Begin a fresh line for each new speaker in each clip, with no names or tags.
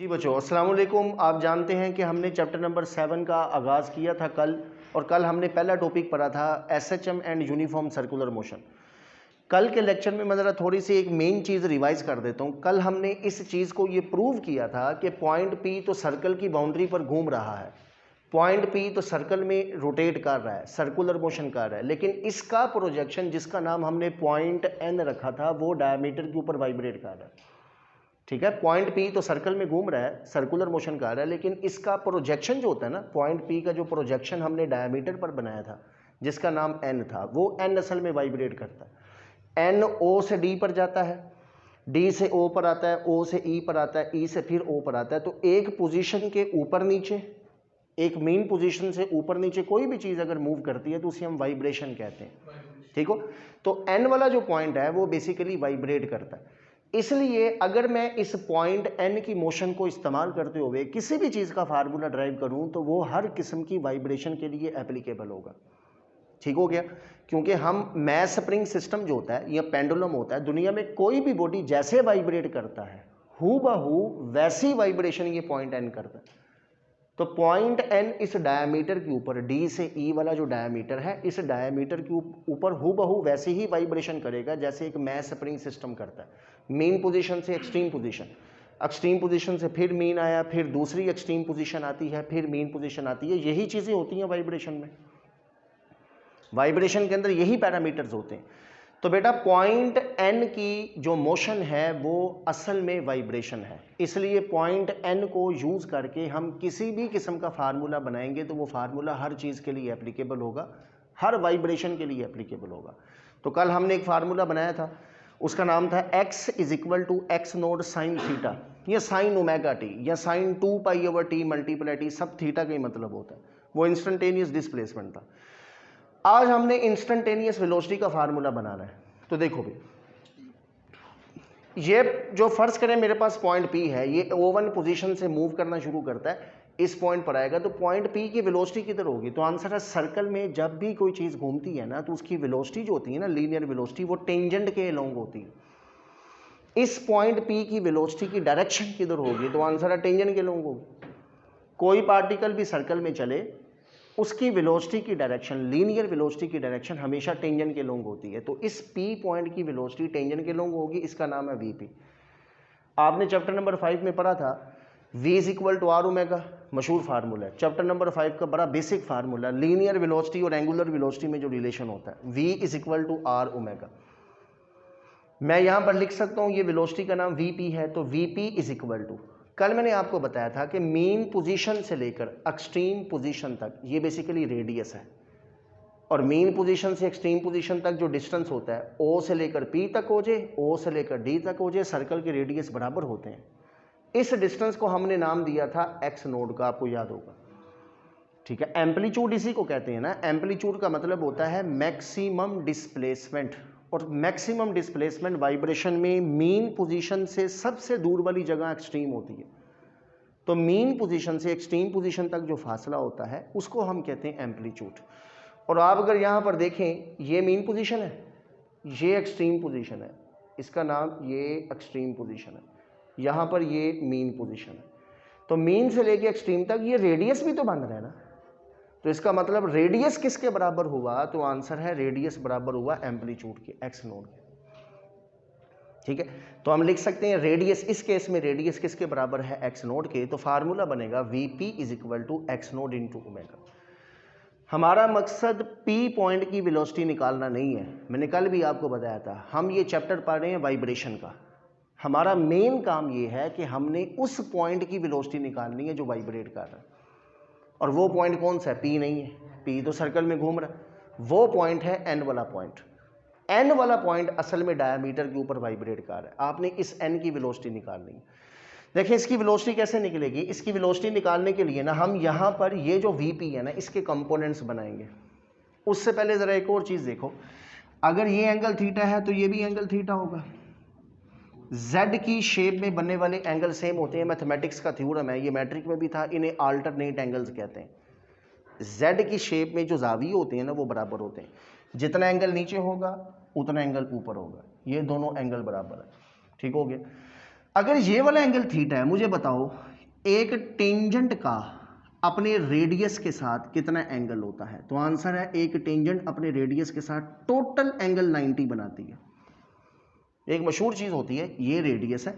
जी बच्चों, अस्सलाम वालेकुम। आप जानते हैं कि हमने चैप्टर नंबर 7 का आगाज़ किया था कल, और कल हमने पहला टॉपिक पढ़ा था SHM and uniform circular motion. कल के लेक्चर में मैं ज़रा थोड़ी सी एक मेन चीज़ रिवाइज कर देता हूँ। कल हमने इस चीज़ को ये प्रूव किया था कि पॉइंट पी तो सर्कल की बाउंड्री पर घूम रहा है, पॉइंट पी तो सर्कल में रोटेट कर रहा है, सर्कुलर मोशन कर रहा है, लेकिन इसका प्रोजेक्शन जिसका नाम हमने पॉइंट एन रखा था वो डायमीटर के ऊपर वाइब्रेट कर रहा है। ठीक है, पॉइंट पी तो सर्कल में घूम रहा है, सर्कुलर मोशन कर रहा है, लेकिन इसका प्रोजेक्शन जो होता है ना, पॉइंट पी का जो प्रोजेक्शन हमने डायमीटर पर बनाया था जिसका नाम एन था, वो एन असल में वाइब्रेट करता है। एन ओ से डी पर जाता है, डी से ओ पर आता है, ओ से ई पर आता है, ई से फिर ओ पर आता है। तो एक पोजीशन के ऊपर नीचे, एक मेन पोजीशन से ऊपर नीचे कोई भी चीज़ अगर मूव करती है तो उसे हम वाइब्रेशन कहते हैं। ठीक हो, तो एन वाला जो पॉइंट है वो बेसिकली वाइब्रेट करता है। इसलिए अगर मैं इस पॉइंट एन की मोशन को इस्तेमाल करते हुए किसी भी चीज़ का फार्मूला ड्राइव करूं तो वो हर किस्म की वाइब्रेशन के लिए एप्लीकेबल होगा। ठीक हो गया, क्योंकि हम मैस स्प्रिंग सिस्टम जो होता है या पेंडुलम होता है, दुनिया में कोई भी बॉडी जैसे वाइब्रेट करता है हू बहू वैसी वाइब्रेशन ये पॉइंट एन करता है। तो पॉइंट एन इस डायमीटर के ऊपर, डी से ई वाला जो डायमीटर है, इस डायमीटर के ऊपर हूबहू वैसे ही वाइब्रेशन करेगा जैसे एक मैस स्प्रिंग सिस्टम करता है। मेन पोजीशन से एक्सट्रीम पोजीशन, एक्सट्रीम पोजीशन से फिर मीन आया, फिर दूसरी एक्सट्रीम पोजीशन आती है, फिर मेन पोजीशन आती है। यही चीज़ें होती हैं वाइब्रेशन में। वाइब्रेशन के अंदर यही पैरामीटर्स होते हैं। तो बेटा पॉइंट एन की जो मोशन है वो असल में वाइब्रेशन है, इसलिए पॉइंट एन को यूज़ करके हम किसी भी किस्म का फार्मूला बनाएंगे तो वो फार्मूला हर चीज़ के लिए एप्लीकेबल होगा, हर वाइब्रेशन के लिए एप्लीकेबल होगा। तो कल हमने एक फार्मूला बनाया था, उसका नाम था x is equal to x naught sine theta या साइन ओमेगा टी या साइन 2π/t मल्टीप्लाई टी, सब थीटा का ही मतलब होता है। वो इंस्टेंटेनियस डिस्प्लेसमेंट था। आज हमने इंस्टेंटेनियस वेलोसिटी का फार्मूला बनाना है। तो देखो भाई, ये जो फर्ज करें मेरे पास पॉइंट पी है, ये O1 पोजीशन से मूव करना शुरू करता है, इस पॉइंट पर आएगा, तो पॉइंट पी की वेलोसिटी किधर होगी? तो आंसर है सर्कल में जब भी कोई चीज़ घूमती है ना तो उसकी वेलोसिटी जो होती है ना, लीनियर वेलोसिटी, वो टेंजेंट के अलोंग होती है। इस पॉइंट पी की वेलोसिटी की डायरेक्शन किधर होगी? तो आंसर है टेंजेंट के अलोंग होगी। कोई पार्टिकल भी सर्कल में चले, उसकी वेलोसिटी की डायरेक्शन, लीनियर वेलोसिटी की डायरेक्शन हमेशा टेंजेंट के लोंग होती है। तो इस पी पॉइंट की वेलोसिटी टेंजेंट के लोंग होगी, इसका नाम है वीपी। आपने चैप्टर नंबर 5 में पढ़ा था v is equal to R omega, मशहूर फार्मूला है। चैप्टर नंबर 5 का बड़ा बेसिक फार्मूला, लीनियर वेलोसिटी और एंगुलर वेलोसिटी में जो रिलेशन होता है, v is equal to R omega. मैं यहां पर लिख सकता हूं ये वेलोसिटी का नाम वीपी है, तो वीपी इज इक्वल टू, कल मैंने आपको बताया था कि मीन पोजीशन से लेकर एक्सट्रीम पोजीशन तक ये बेसिकली रेडियस है, और मीन पोजीशन से एक्सट्रीम पोजीशन तक जो डिस्टेंस होता है ओ से लेकर पी तक हो जाए, ओ से लेकर डी तक हो जाए, सर्कल के रेडियस बराबर होते हैं। इस डिस्टेंस को हमने नाम दिया था एक्स नोड का, आपको याद होगा। ठीक है, एम्पलीट्यूड इसी को कहते हैं ना। एम्पलीट्यूड का मतलब होता है मैक्सिमम डिस्प्लेसमेंट, और मैक्सिमम डिस्प्लेसमेंट वाइब्रेशन में मीन पोजीशन से सबसे दूर वाली जगह एक्सट्रीम होती है। तो मीन पोजीशन से एक्सट्रीम पोजीशन तक जो फासला होता है उसको हम कहते हैं एम्पलीट्यूड। और आप अगर यहाँ पर देखें, ये मीन पोजीशन है, ये एक्सट्रीम पोजीशन है, इसका नाम ये एक्सट्रीम पोजीशन है, यहाँ पर ये मीन पोजीशन है। तो मीन से लेके एक्सट्रीम तक ये रेडियस भी तो बन रहा है ना, तो इसका मतलब रेडियस किसके बराबर हुआ? तो आंसर है रेडियस बराबर हुआ एम्पलीट्यूड के, एक्स नोड के। ठीक है, तो हम लिख सकते हैं रेडियस, इस केस में रेडियस किसके बराबर है? एक्स नोड के। तो फार्मूला बनेगा VP is equal to x naught into omega. हमारा मकसद पी पॉइंट की वेलोसिटी निकालना नहीं है, मैंने कल भी आपको बताया था, हम ये चैप्टर पढ़ रहे हैं वाइब्रेशन का। हमारा मेन काम ये है कि हमने उस पॉइंट की वेलोसिटी निकालनी है जो वाइब्रेट कर रहा है। और वो पॉइंट कौन सा है? पी नहीं है, पी तो सर्कल में घूम रहा है। वो पॉइंट है एन वाला पॉइंट। एन वाला पॉइंट असल में डायमीटर के ऊपर वाइब्रेट कर रहा है। आपने इस एन की वेलोसिटी निकालनी है। देखिए इसकी वेलोसिटी कैसे निकलेगी? इसकी वेलोसिटी निकालने के लिए ना हम यहाँ पर ये जो वीपी है ना, इसके कंपोनेंट्स बनाएंगे। उससे पहले ज़रा एक और चीज़ देखो, अगर ये एंगल थीटा है तो ये भी एंगल थीटा होगा। Z की शेप में बनने वाले एंगल सेम होते हैं, मैथमेटिक्स का थ्योरम है, ये मैट्रिक में भी था, इन्हें अल्टरनेट एंगल्स कहते हैं। Z की शेप में जो जाविये होते हैं ना वो बराबर होते हैं, जितना एंगल नीचे होगा उतना एंगल ऊपर होगा, ये दोनों एंगल बराबर है। ठीक हो गया। अगर ये वाला एंगल थीटा है, मुझे बताओ एक टेंजेंट का अपने रेडियस के साथ कितना एंगल होता है? तो आंसर है एक टेंजेंट अपने रेडियस के साथ टोटल एंगल 90 बनाती है। एक मशहूर चीज होती है, ये रेडियस है,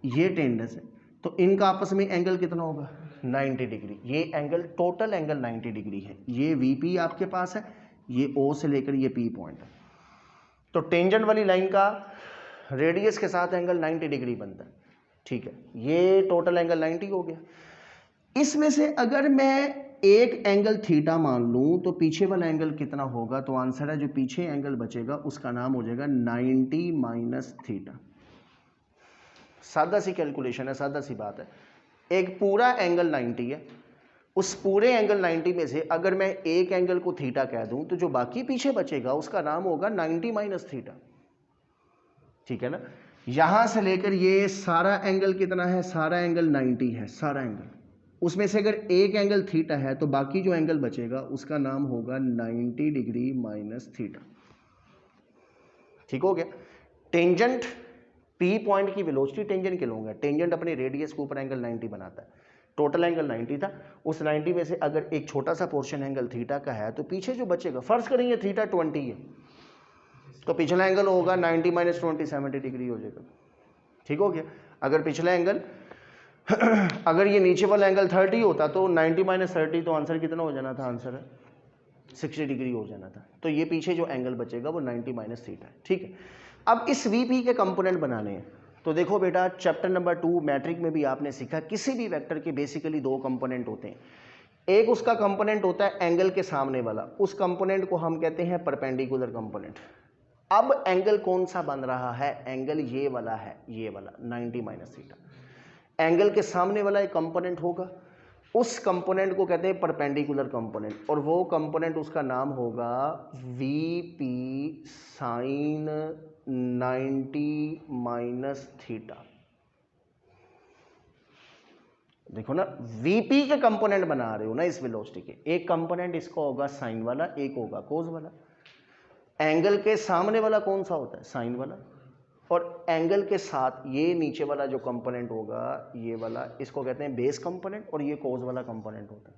ये टेंजेंट है, तो इनका आपस में एंगल कितना होगा? 90 डिग्री। ये एंगल टोटल एंगल 90 डिग्री है। ये वीपी आपके पास है, ये ओ से लेकर ये पी पॉइंट है। तो टेंजेंट वाली लाइन का रेडियस के साथ एंगल 90 डिग्री बनता है, ठीक है। ये टोटल एंगल 90 हो गया। इसमें से अगर मैं एक एंगल थीटा मान लूं तो पीछे वाला एंगल कितना होगा? तो आंसर है जो पीछे एंगल बचेगा उसका नाम हो जाएगा 90 माइनस थीटा। सादा सी कैलकुलेशन है, सादा सी बात है। एक पूरा एंगल 90 है, उस पूरे एंगल 90 में से अगर मैं एक एंगल को थीटा कह दूं तो जो बाकी पीछे बचेगा उसका नाम होगा 90 माइनस थीटा, ठीक है ना। यहां से लेकर ये सारा एंगल कितना है? सारा एंगल 90 है, सारा एंगल। उसमें से अगर एक एंगल थीटा है तो बाकी जो एंगल बचेगा उसका नाम होगा 90 डिग्री माइनस थीटा, ठीक हो गया। टेंजेंट पी पॉइंट की वेलोसिटी टेंजेंट के लोग है, टेंजेंट अपने रेडियस के ऊपर एंगल 90 बनाता है। टोटल एंगल 90 था, उस 90 में से अगर एक छोटा सा पोर्शन एंगल थीटा का है तो पीछे जो बचेगा, फर्ज करेंगे थीटा 20 है तो पिछला एंगल होगा 90 माइनस 20 70 डिग्री हो जाएगा, ठीक हो गया। अगर पिछला एंगल अगर ये नीचे वाला एंगल 30 होता तो 90 माइनस 30 तो आंसर कितना हो जाना था? आंसर है 60 डिग्री हो जाना था। तो ये पीछे जो एंगल बचेगा वो 90 माइनस थीटा है, ठीक है। अब इस वीपी के कंपोनेंट बनाने हैं। तो देखो बेटा, चैप्टर नंबर 2 मैट्रिक में भी आपने सीखा किसी भी वेक्टर के बेसिकली दो कंपोनेंट होते हैं। एक उसका कंपोनेंट होता है एंगल के सामने वाला, उस कंपोनेंट को हम कहते हैं परपेंडिकुलर कंपोनेंट। अब एंगल कौन सा बन रहा है? एंगल ये वाला है, ये वाला 90 माइनस थीटा। एंगल के सामने वाला एक कंपोनेंट होगा, उस कंपोनेंट को कहते हैं परपेंडिकुलर कंपोनेंट, और वो कंपोनेंट उसका नाम होगा वीपी साइन 90 माइनस थीटा। देखो ना, वीपी के कंपोनेंट बना रहे हो ना इस वेलोसिटी के, एक कंपोनेंट इसका होगा साइन वाला, एक होगा कोस वाला। एंगल के सामने वाला कौन सा होता है? साइन वाला। और एंगल के साथ ये नीचे वाला जो कंपोनेंट होगा ये वाला, इसको कहते हैं बेस कंपोनेंट, और ये कोस वाला कंपोनेंट होता है।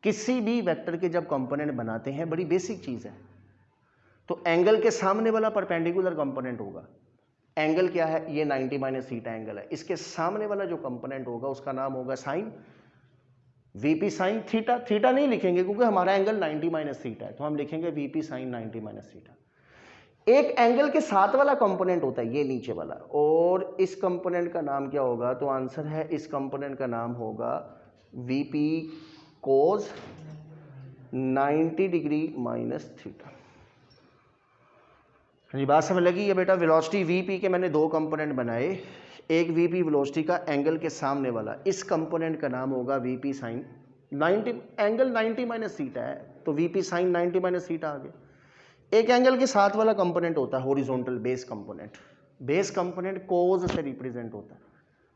किसी भी वेक्टर के जब कंपोनेंट बनाते हैं, बड़ी बेसिक चीज है, तो एंगल के सामने वाला परपेंडिकुलर कंपोनेंट होगा। एंगल क्या है? ये 90 माइनस थीटा एंगल है, इसके सामने वाला जो कंपोनेंट होगा उसका नाम होगा sine, VP sine theta. Theta नहीं लिखेंगे क्योंकि हमारा एंगल 90 माइनस थीटा है, तो हम लिखेंगे वीपी साइन 90 माइनस थीटा। एक एंगल के साथ वाला कंपोनेंट होता है ये नीचे वाला, और इस कंपोनेंट का नाम क्या होगा? तो आंसर है इस कंपोनेंट का नाम होगा वीपी कोस 90 डिग्री माइनस थीटा। ये बात समझ लगी है बेटा? वेलोसिटी वीपी के मैंने दो कंपोनेंट बनाए, एक वीपी वेलोसिटी का एंगल के सामने वाला, इस कंपोनेंट का नाम होगा VP sine 90, angle 90 minus theta है तो वीपी साइन 90 माइनस थीटा आ गया। एक एंगल के साथ वाला कंपोनेंट होता है horizontal base component, base component cos से रिप्रेजेंट होता है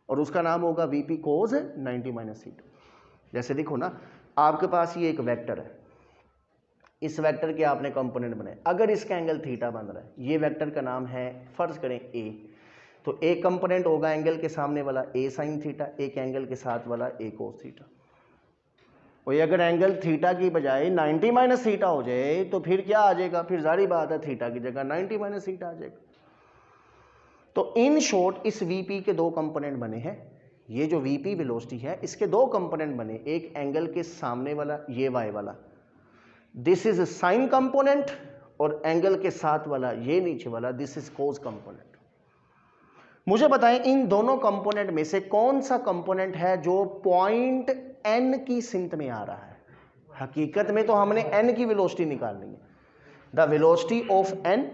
और उसका नाम होगा वीपी कोस 90 माइनस थीटा। जैसे देखो ना, आपके पास ये एक वेक्टर है, इस वेक्टर के आपने कंपोनेंट बनाए, अगर इसका एंगल थीटा बन रहा है, ये वेक्टर का नाम है फर्ज करें ए, तो एक कंपोनेंट होगा एंगल के सामने वाला ए साइन थीटा, एक एंगल के साथ वाला ए कोस थीटा। और अगर एंगल थीटा की बजाय 90 माइनस थीटा हो जाए तो फिर क्या आ जाएगा? फिर जारी बात है थीटा की जगह 90 माइनस थीटा आ जाएगा। तो इन शॉर्ट इस वीपी के दो कंपोनेंट बने हैं। ये जो वीपी वेलोसिटी है इसके दो कंपोनेंट बने, एक एंगल के सामने वाला ये वाई वाला, दिस इज साइन कंपोनेंट, और एंगल के साथ वाला ये नीचे वाला दिस इज कोस कंपोनेंट। मुझे बताएं इन दोनों कंपोनेंट में से कौन सा कंपोनेंट है जो पॉइंट एन की सिंक में आ रहा है? हकीकत में तो हमने एन की वेलोसिटी निकालनी है। The velocity of N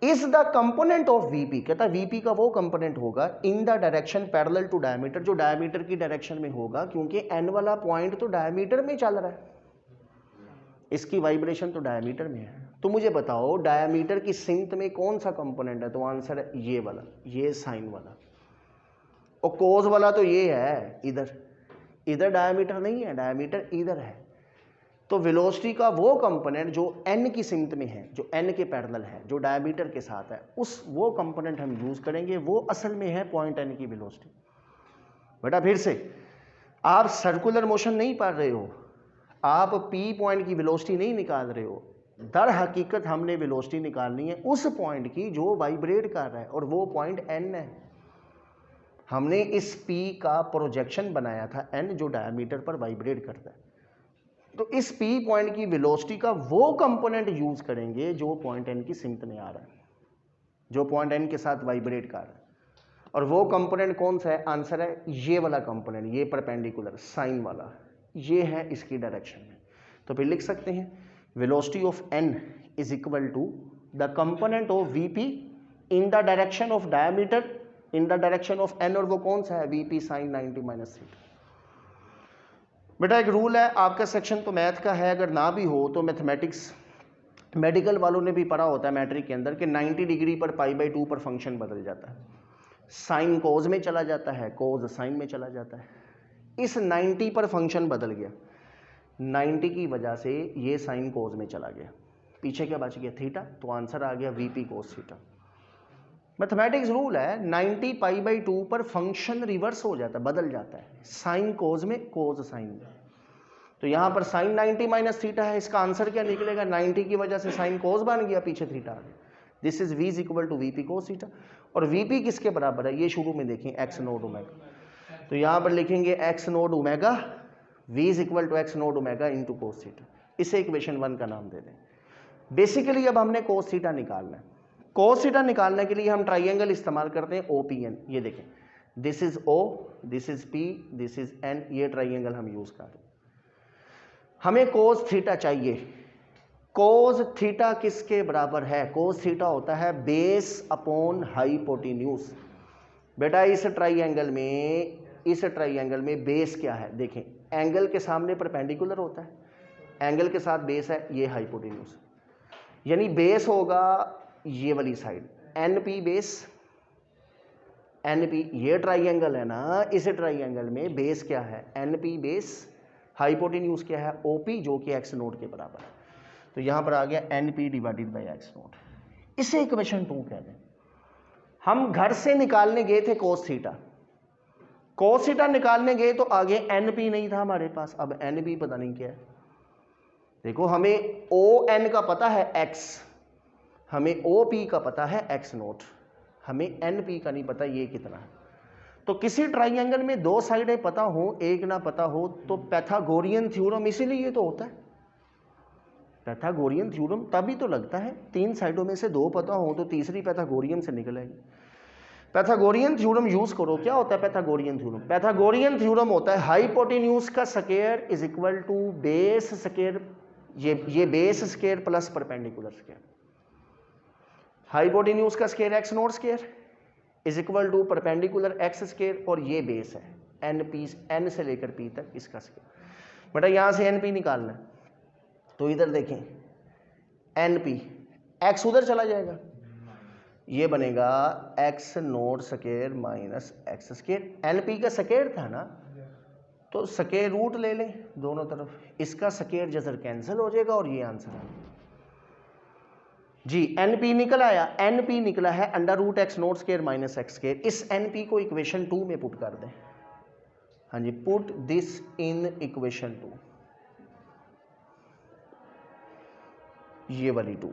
is the component of VP. कहता है वीपी का वो कंपोनेंट होगा in the direction parallel to diameter, जो डायमीटर की डायरेक्शन में होगा, क्योंकि एन वाला पॉइंट तो डायमीटर में चल रहा है, इसकी वाइब्रेशन तो डायमीटर में है। तो मुझे बताओ डायमीटर की सिंक में कौन सा कंपोनेंट है? तो आंसर है ये वाला, ये साइन वाला, और कोस वाला तो ये है इधर, इधर डायमीटर नहीं है, डायमीटर इधर है। तो वेलोसिटी का वो कंपोनेंट जो एन की सिंक में है, जो एन के पैरेलल है, जो डायमीटर के साथ है, उस वो कंपोनेंट हम यूज करेंगे, वो असल में है पॉइंट एन की वेलोसिटी। बेटा फिर से, आप सर्कुलर मोशन नहीं पढ़ रहे हो, आप पी पॉइंट की वेलोसिटी नहीं निकाल रहे हो, दर हकीकत हमने वेलोसिटी निकालनी है उस पॉइंट की जो वाइब्रेट कर रहा है, और वो पॉइंट एन है। हमने इस पी का प्रोजेक्शन बनाया था एन, जो डायमीटर पर वाइब्रेट करता है। तो इस पी पॉइंट की वेलोसिटी का वो कंपोनेंट यूज करेंगे जो पॉइंट एन की सिमत में आ रहा है, जो पॉइंट एन के साथ वाइब्रेट कर रहा है। और वो कंपोनेंट कौन सा है? आंसर है ये वाला कंपोनेंट, ये परपेंडिकुलर साइन वाला, ये है इसकी डायरेक्शन में। तो फिर लिख सकते हैं velocity of N is equal to the component of VP in the direction of diameter in the direction of N, और वो कौन सा है? VP sine 90 minus theta. बेटा एक रूल है, आपका सेक्शन तो मैथ का है, अगर ना भी हो तो मैथमेटिक्स मेडिकल वालों ने भी पढ़ा होता है मैट्रिक के अंदर कि 90 डिग्री पर π/2 पर फंक्शन बदल जाता है, साइन कोज में चला जाता है, कोज साइन में चला जाता है। इस 90 पर फंक्शन बदल गया, 90 की वजह से ये साइन कोज में चला गया, पीछे क्या बच गया? थीटा। तो आंसर आ गया VP cos theta. Mathematics rule है 90 π/2 पर फंक्शन रिवर्स हो जाता है, बदल जाता है, साइन कोज में, कोज साइन में। तो यहां पर साइन 90 माइनस थीटा है, इसका आंसर क्या निकलेगा? 90 की वजह से साइन कोस बन गया, पीछे थीटा आ गया। This is v is equal to VP cos theta. और वीपी किसके बराबर है? ये शुरू में देखें एक्स नोड ओमेगा, तो यहां पर लिखेंगे x naught omega, v is equal to x naught omega into cos theta. इसे इक्वेशन 1 का नाम दे दें। बेसिकली अब हमने कोस थीटा निकालना है। कोस थीटा निकालने के लिए हम ट्राइंगल इस्तेमाल करते हैं OPN। ये देखें, this is O, this is P, this is N, ये ट्राइंगल हम यूज कर रहे हैं। हमें कोस थीटा चाहिए। कोस थीटा किसके बराबर है? कोस थीटा होता है बेस अपॉन हाइपोटेन्यूज। बेटा इस ट्राइंगल में बेस क्या है? देखें, एंगल के सामने परपेंडिकुलर होता है, एंगल के साथ बेस है, ये हाइपोटेन्यूज, यानी बेस होगा ये वाली साइड, NP बेस, NP ये ट्राइंगल है ना, इस ट्राइंगल में बेस क्या है? NP बेस, हाइपोटेन्यूज क्या है? OP, जो कि एक्स नोट के बराबर है। तो यहां पर आ गया NP divided by x note. इसे इक्वेशन 2 कह दें। हम घर से निकालने गए थे कोस थीटा, कोस थीटा निकालने गए तो आगे NP नहीं था हमारे पास, अब NP पता नहीं क्या है। देखो हमें ON का पता है x, हमें OP का पता है x नोट, हमें NP का नहीं पता ये कितना है। तो किसी ट्राइंगल में दो साइडें पता हो, एक ना पता हो, तो पैथागोरियन थ्योरम इसीलिए तो होता है। पैथागोरियन थ्योरम तभी तो लगता है, तीन साइडों में से दो पता हो तो तीसरी पैथागोरियन से निकलेगी। पैथागोरियन थ्योरम यूज करो। क्या होता है पैथागोरियन थ्योरम? पैथागोरियन थ्योरम होता है हाइपोटेन्यूज का square is equal to base square, ये base square plus perpendicular square, hypotenuse का square X naught square is equal to perpendicular X square, और ये बेस है NP, N से लेकर P तक इसका स्क्वायर। बेटा यहां से NP निकालना है, तो इधर देखें NP, x उधर चला जाएगा, ये बनेगा x naught square minus x square. NP का स्क्वायर था ना, तो स्क्वायर रूट ले लें दोनों तरफ, इसका स्क्वायर जजर कैंसिल हो जाएगा और ये आंसर है जी। NP निकल आया, NP निकला है under root x naught square minus x square. इस NP को इक्वेशन 2 में पुट कर दें। हाँ जी, पुट दिस इन इक्वेशन 2, ये वाली 2।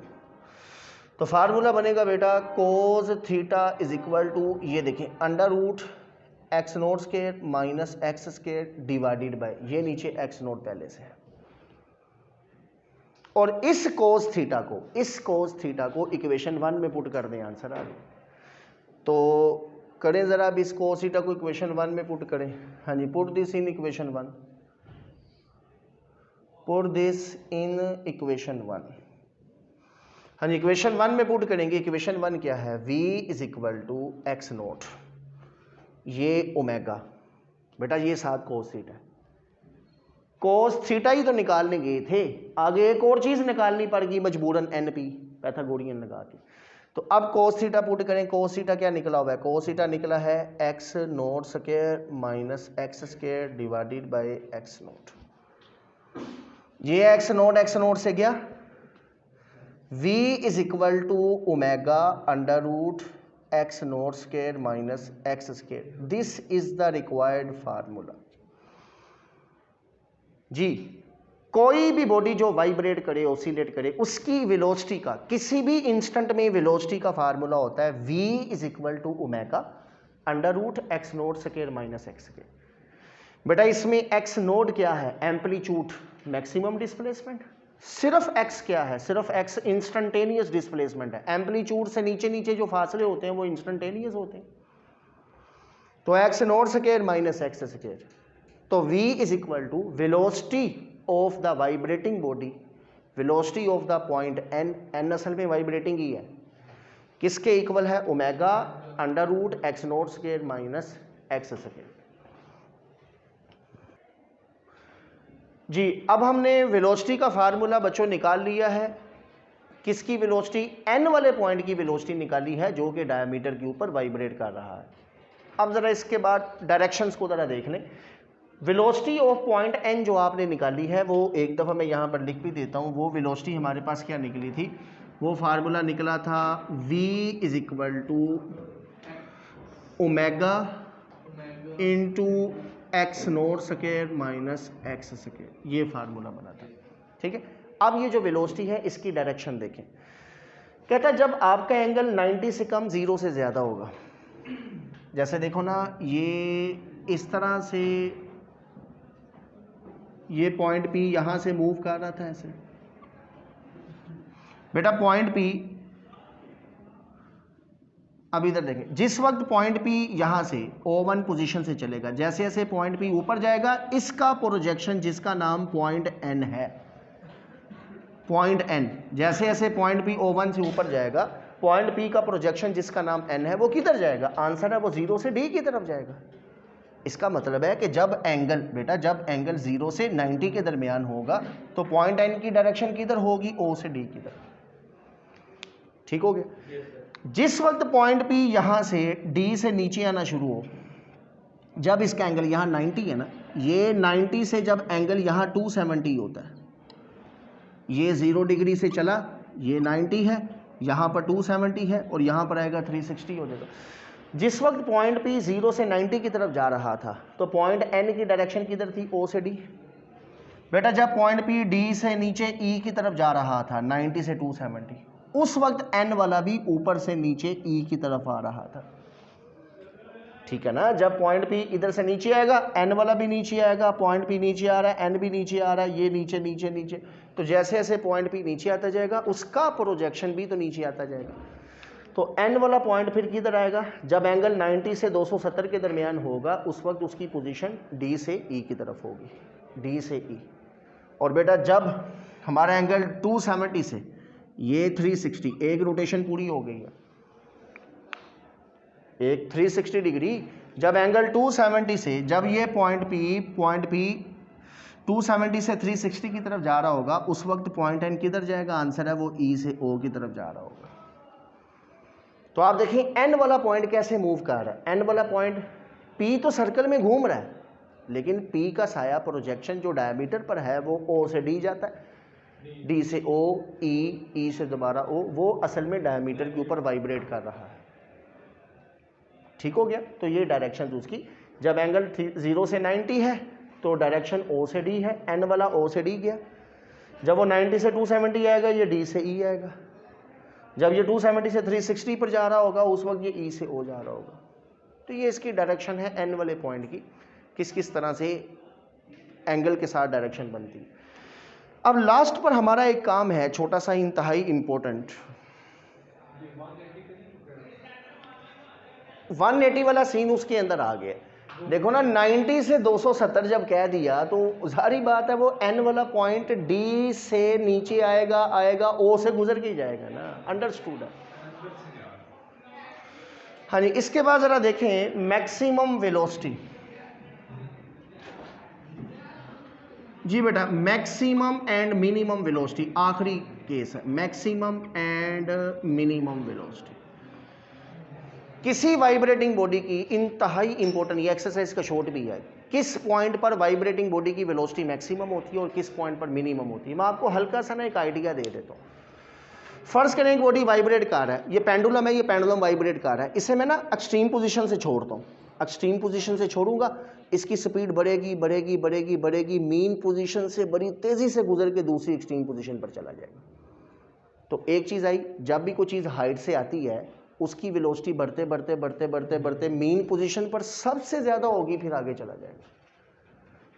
तो फार्मूला बनेगा बेटा cos theta is equal to, ये देखें under root x naught square minus x square divided by, ये नीचे एक्स नोट पहले से है, और इस कोस थीटा को इक्वेशन 1 में पुट कर दें, आंसर आ गया। तो करें जरा, अब इस कोस थीटा को इक्वेशन 1 में पुट करें। हाँ जी, put this in equation 1, put this in equation 1। हाँ जी, इक्वेशन 1 में पुट करेंगे। इक्वेशन 1 क्या है? v is equal to x naught, ये ओमेगा, बेटा ये साथ कोस थीटा है, कोस थीटा ही तो निकालने गए थे, आगे एक और चीज निकालनी पड़ गई मजबूरन, NP पैथागोरियन लगा के। तो अब कोस थीटा पुट करें। कोस थीटा क्या निकला हुआ है? कोस थीटा निकला है X naught square minus x square divided by X naught. ये एक्स नोट से गया, v is equal to omega under root X naught square minus x square, this is the required formula. जी, कोई भी body जो vibrate करे, oscillate करे, उसकी वेलोसिटी का, किसी भी इंस्टेंट में वेलोसिटी का फार्मूला होता है v is equal to omega under root x naught square minus x square. बेटा इसमें एक्स नोड क्या है? Amplitude, maximum displacement. सिर्फ x क्या है? सिर्फ x इंस्टेंटेनियस डिस्प्लेसमेंट है। एम्पलीट्यूड से नीचे नीचे जो फासले होते हैं वो इंस्टेंटेनियस होते हैं। तो x naught square minus x square, तो v is equal to velocity of the vibrating body, velocity of the point n, n असल में वाइब्रेटिंग ही है, किसके इक्वल है? Omega under root x naught square minus x square. जी, अब हमने velocity का फार्मूला बच्चों निकाल लिया है। किसकी वेलोसिटी? n वाले पॉइंट की वेलोसिटी निकाली है जो कि डायमीटर के ऊपर वाइब्रेट कर रहा है। अब जरा इसके बाद डायरेक्शंस को जरा देख लें। वेलोसिटी ऑफ पॉइंट n जो आपने निकाली है वो एक दफ़ा मैं यहाँ पर लिख भी देता हूँ। वो वेलोसिटी हमारे पास क्या निकली थी? वो फार्मूला निकला था v is equal to omega into x naught square minus x square, ये फार्मूला बना था। ठीक है, अब ये जो वेलोसिटी है इसकी डायरेक्शन देखें। कहता है जब आपका एंगल 90 से कम 0 से ज़्यादा होगा, जैसे देखो ना ये इस तरह से, ये पॉइंट P यहाँ से मूव कर रहा था ऐसे। बेटा पॉइंट P, अब इधर देखें, जिस वक्त पॉइंट P यहाँ से O1 पोजीशन से चलेगा, जैसे जैसे पॉइंट P ऊपर जाएगा, इसका प्रोजेक्शन जिसका नाम पॉइंट N है, पॉइंट N, जैसे जैसे पॉइंट P O1 से ऊपर जाएगा, पॉइंट P का प्रोजेक्शन जिसका नाम N है वो किधर जाएगा? आंसर है वो 0 से D की तरफ जाएगा। इसका मतलब है कि जब एंगल, बेटा जब एंगल 0 से 90 के दरमियान होगा तो पॉइंट N की डायरेक्शन किधर होगी? O से D की तरफ। ठीक हो गया? जिस वक्त पॉइंट P यहाँ से D से नीचे आना शुरू हो, जब इसका एंगल यहाँ 90 है ना, ये 90 से जब एंगल यहाँ 270 होता है, ये 0 डिग्री से चला, ये 90 है, यहाँ पर 270 है और यहाँ पर आएगा 360 हो जाएगा। जिस वक्त पॉइंट P 0 से 90 की तरफ जा रहा था तो पॉइंट N की डायरेक्शन किधर थी? O से D। बेटा जब पॉइंट P D से नीचे E की तरफ जा रहा था 90 से 270, उस वक्त N वाला भी ऊपर से नीचे E की तरफ आ रहा था। ठीक है ना? जब पॉइंट P इधर से नीचे आएगा N वाला भी नीचे आएगा, पॉइंट P नीचे आ रहा है, N भी नीचे आ रहा है, ये नीचे नीचे नीचे, तो जैसे जैसे पॉइंट P नीचे आता जाएगा उसका प्रोजेक्शन भी तो नीचे आता जाएगा। तो N वाला पॉइंट फिर किधर आएगा? जब एंगल 90 से 270 के दरमियान होगा उस वक्त उसकी पोजीशन D से E की तरफ होगी, D से E। और बेटा जब हमारा एंगल 270 से ये 360, एक रोटेशन पूरी हो गई है, एक 360 डिग्री, जब एंगल 270 से, जब ये पॉइंट P 270 से 360 की तरफ जा रहा होगा उस वक्त पॉइंट N किधर जाएगा? आंसर है वो E से O की तरफ जा रहा होगा। तो आप देखें N वाला पॉइंट कैसे मूव कर रहा है। N वाला पॉइंट, P तो सर्कल में घूम रहा है लेकिन P का साया प्रोजेक्शन जो डायमीटर पर है वो O से D जाता है, D से O, E से दोबारा O, वो असल में डायमीटर के ऊपर वाइब्रेट कर रहा है। ठीक हो गया? तो ये डायरेक्शन उसकी, जब एंगल 0 से 90 है तो डायरेक्शन O से D है, N वाला O से D गया। जब वो 90 से 270 आएगा ये D से E आएगा। जब ये 270 से 360 पर जा रहा होगा उस वक्त ये E से O जा रहा होगा। तो ये इसकी डायरेक्शन है N वाले पॉइंट की, किस किस तरह से एंगल के साथ डायरेक्शन बनती है। अब लास्ट पर हमारा एक काम है छोटा सा, इंतहाई इंपॉर्टेंट। 180 वाला सीन उसके अंदर आ गया। देखो ना 90 से 270 जब कह दिया तो सारी बात है वो N वाला पॉइंट D से नीचे आएगा O से गुजर के जाएगा ना, अंडरस्टूड है। हाँ जी, इसके बाद जरा देखें मैक्सिमम वेलोसिटी। जी बेटा मैक्सिमम एंड मिनिमम वेलोसिटी आखिरी केस है, मैक्सिमम एंड मिनिमम वेलोसिटी किसी वाइब्रेटिंग बॉडी की इंतहाई इंपॉर्टेंट, ये एक्सरसाइज का शॉर्ट भी है। किस पॉइंट पर वाइब्रेटिंग बॉडी की वेलोसिटी मैक्सिमम होती है और किस पॉइंट पर मिनिमम होती है। मैं आपको हल्का सा ना एक आइडिया दे देता हूँ। फर्ज करें एक बॉडी वाइब्रेट कर रहा है, ये पेंडुलम है, ये पेंडुलम वाइब्रेट कर रहा है, इसे मैं ना एक्सट्रीम पोजीशन से छोड़ता हूँ, एक्सट्रीम पोजीशन से छोड़ूंगा, इसकी स्पीड बढ़ेगी बढ़ेगी बढ़ेगी बढ़ेगी, मीन पोजीशन से बड़ी तेजी से गुजर के दूसरी एक्सट्रीम पोजीशन पर चला जाएगा। तो एक चीज़ आई, जब भी कोई चीज़ हाइट से आती है उसकी वेलोसिटी बढ़ते बढ़ते बढ़ते बढ़ते बढ़ते मीन पोजीशन पर सबसे ज़्यादा होगी, फिर आगे चला जाएगा।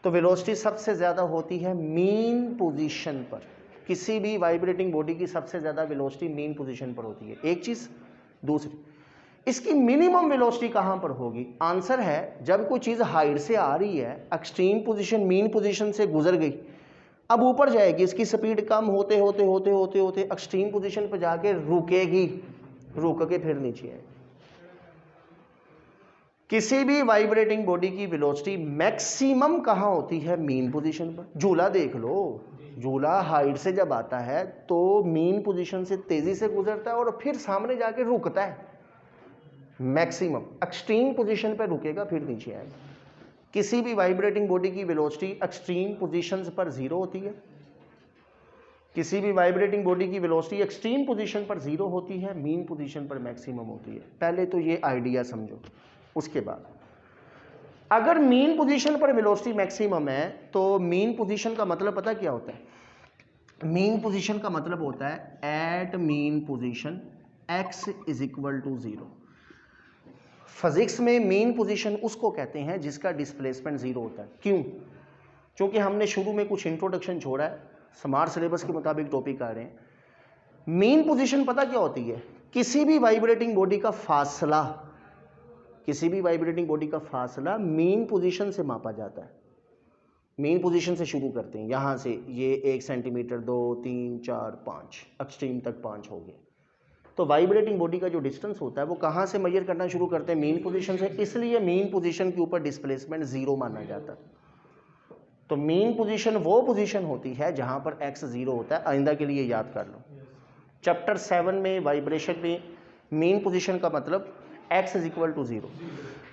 तो वेलोसिटी सबसे ज़्यादा होती है मीन पोजीशन पर, किसी भी वाइब्रेटिंग बॉडी की सबसे ज़्यादा वेलोसिटी मीन पोजीशन पर होती है, एक चीज़। दूसरी, इसकी मिनिमम वेलोसिटी कहाँ पर होगी? आंसर है जब कोई चीज़ हाइट से आ रही है, एक्सट्रीम पोजीशन मीन पोजीशन से गुजर गई, अब ऊपर जाएगी, इसकी स्पीड कम होते होते होते होते होते एक्सट्रीम पोजीशन पर जाके रुकेगी, रुक के फिर नीचे आएगी। किसी भी वाइब्रेटिंग बॉडी की वेलोसिटी मैक्सिमम कहाँ होती है? मीन पोजीशन पर। झूला देख लो, झूला हाइट से जब आता है तो मीन पोजीशन से तेजी से गुजरता है और फिर सामने जाके रुकता है, मैक्सिमम एक्सट्रीम पोजीशन पर रुकेगा फिर नीचे आएगा। किसी भी वाइब्रेटिंग बॉडी की वेलोसिटी एक्सट्रीम पोजीशंस पर जीरो होती है, किसी भी वाइब्रेटिंग बॉडी की वेलोसिटी एक्सट्रीम पोजीशन पर जीरो होती है, मीन पोजीशन पर मैक्सिमम होती है। पहले तो ये आइडिया समझो, उसके बाद अगर मीन पोजीशन पर वेलोसिटी मैक्सिमम है तो मीन पोजीशन का मतलब पता क्या होता है? मीन पोजीशन का मतलब होता है at mean position x is equal to 0। Physics में मीन पोजीशन उसको कहते हैं जिसका डिस्प्लेसमेंट 0 होता है। क्यों? क्योंकि हमने शुरू में कुछ इंट्रोडक्शन छोड़ा है, स्मार्ट सिलेबस के मुताबिक टॉपिक आ रहे हैं। मीन पोजीशन पता क्या होती है? किसी भी वाइब्रेटिंग बॉडी का फासला, किसी भी वाइब्रेटिंग बॉडी का फासला मीन पोजीशन से मापा जाता है। मीन पोजीशन से शुरू करते हैं, यहाँ से ये 1 सेंटीमीटर, 2, 3, 4, 5, एक्सट्रीम तक 5 हो गए। तो वाइब्रेटिंग बॉडी का जो डिस्टेंस होता है वो कहाँ से मेजर करना शुरू करते हैं? मीन पोजीशन से। इसलिए मीन पोजीशन के ऊपर डिस्प्लेसमेंट 0 माना जाता है। तो मीन पोजीशन वो पोजीशन होती है जहाँ पर x 0 होता है। आइंदा के लिए याद कर लो, चैप्टर 7 में वाइब्रेशन में मीन पोजीशन का मतलब x इज इक्वल टू 0।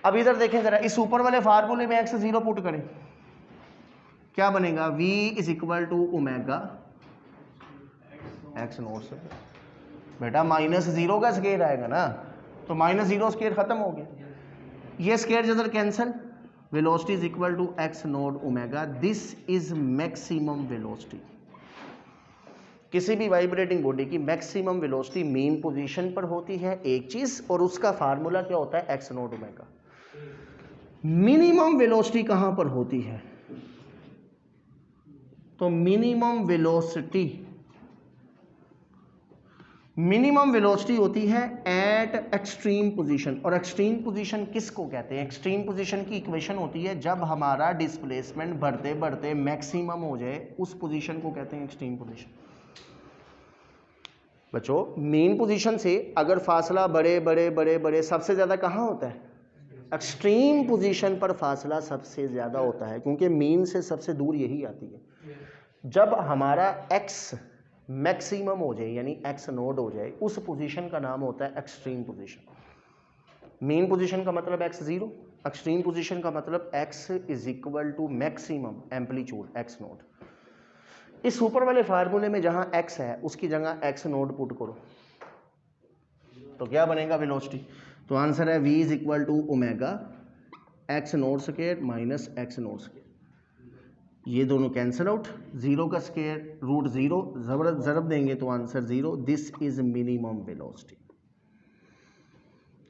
अब इधर देखें जरा, इस ऊपर वाले फार्मूले में x 0 पुट करें, क्या बनेगा? v is equal to omega x naught से। बेटा -0 का स्केयर आएगा ना, तो -0 स्केयर खत्म हो गया, ये स्केयर जिधर cancel, velocity is equal to x naught omega. This is maximum velocity. किसी भी वाइब्रेटिंग बॉडी की मैक्सिमम वेलोसिटी मीन पोजीशन पर होती है, एक चीज, और उसका फार्मूला क्या होता है? x naught omega. Minimum velocity कहां पर होती है? तो मिनिमम वेलोसिटी होती है एट एक्सट्रीम पोजीशन। और एक्सट्रीम पोजीशन किसको कहते हैं? एक्सट्रीम पोजीशन की इक्वेशन होती है जब हमारा डिस्प्लेसमेंट बढ़ते बढ़ते मैक्सिमम हो जाए, उस पोजीशन को कहते हैं एक्सट्रीम पोजीशन। बच्चों, मेन पोजीशन से अगर फासला बड़े बड़े बड़े बड़े, सबसे ज्यादा कहाँ होता है? एक्सट्रीम पोजीशन पर फासला सबसे ज्यादा होता है, क्योंकि मीन से सबसे दूर यही आती है। जब हमारा x मैक्सिमम हो जाए, यानी x नोड हो जाए, उस पोजीशन का नाम होता है एक्सट्रीम पोजीशन। मीन पोजीशन का मतलब x 0, एक्सट्रीम पोजीशन का मतलब x is equal to maximum amplitude x naught. इस ऊपर वाले फार्मूले में जहां x है उसकी जगह x नोड पुट करो, तो क्या बनेगा? वेलोसिटी। तो आंसर है v is equal to omega x naught square minus x naught square. ये दोनों कैंसिल आउट, 0 का स्क्वायर रूट 0, ज़रब देंगे तो answer 0। This is minimum velocity.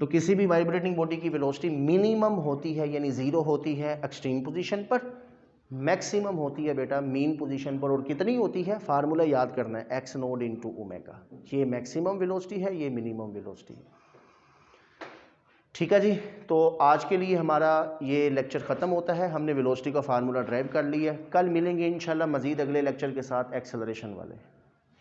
तो किसी भी वाइब्रेटिंग बॉडी की वेलोसिटी मिनिमम होती है, यानी 0 होती है एक्सट्रीम पोजीशन पर, मैक्सिमम होती है बेटा मीन पोजीशन पर। और कितनी होती है? फार्मूला याद करना है, x नोड इंटू ओमेगा। ये मैक्सिमम वेलोसिटी है, ये मिनिमम वेलोसिटी है। ठीक है जी, तो आज के लिए हमारा ये लेक्चर ख़त्म होता है। हमने वेलोसिटी का फार्मूला ड्राइव कर लिया है। कल मिलेंगे इंशाल्लाह मज़ीद अगले लेक्चर के साथ एक्सेलरेशन वाले।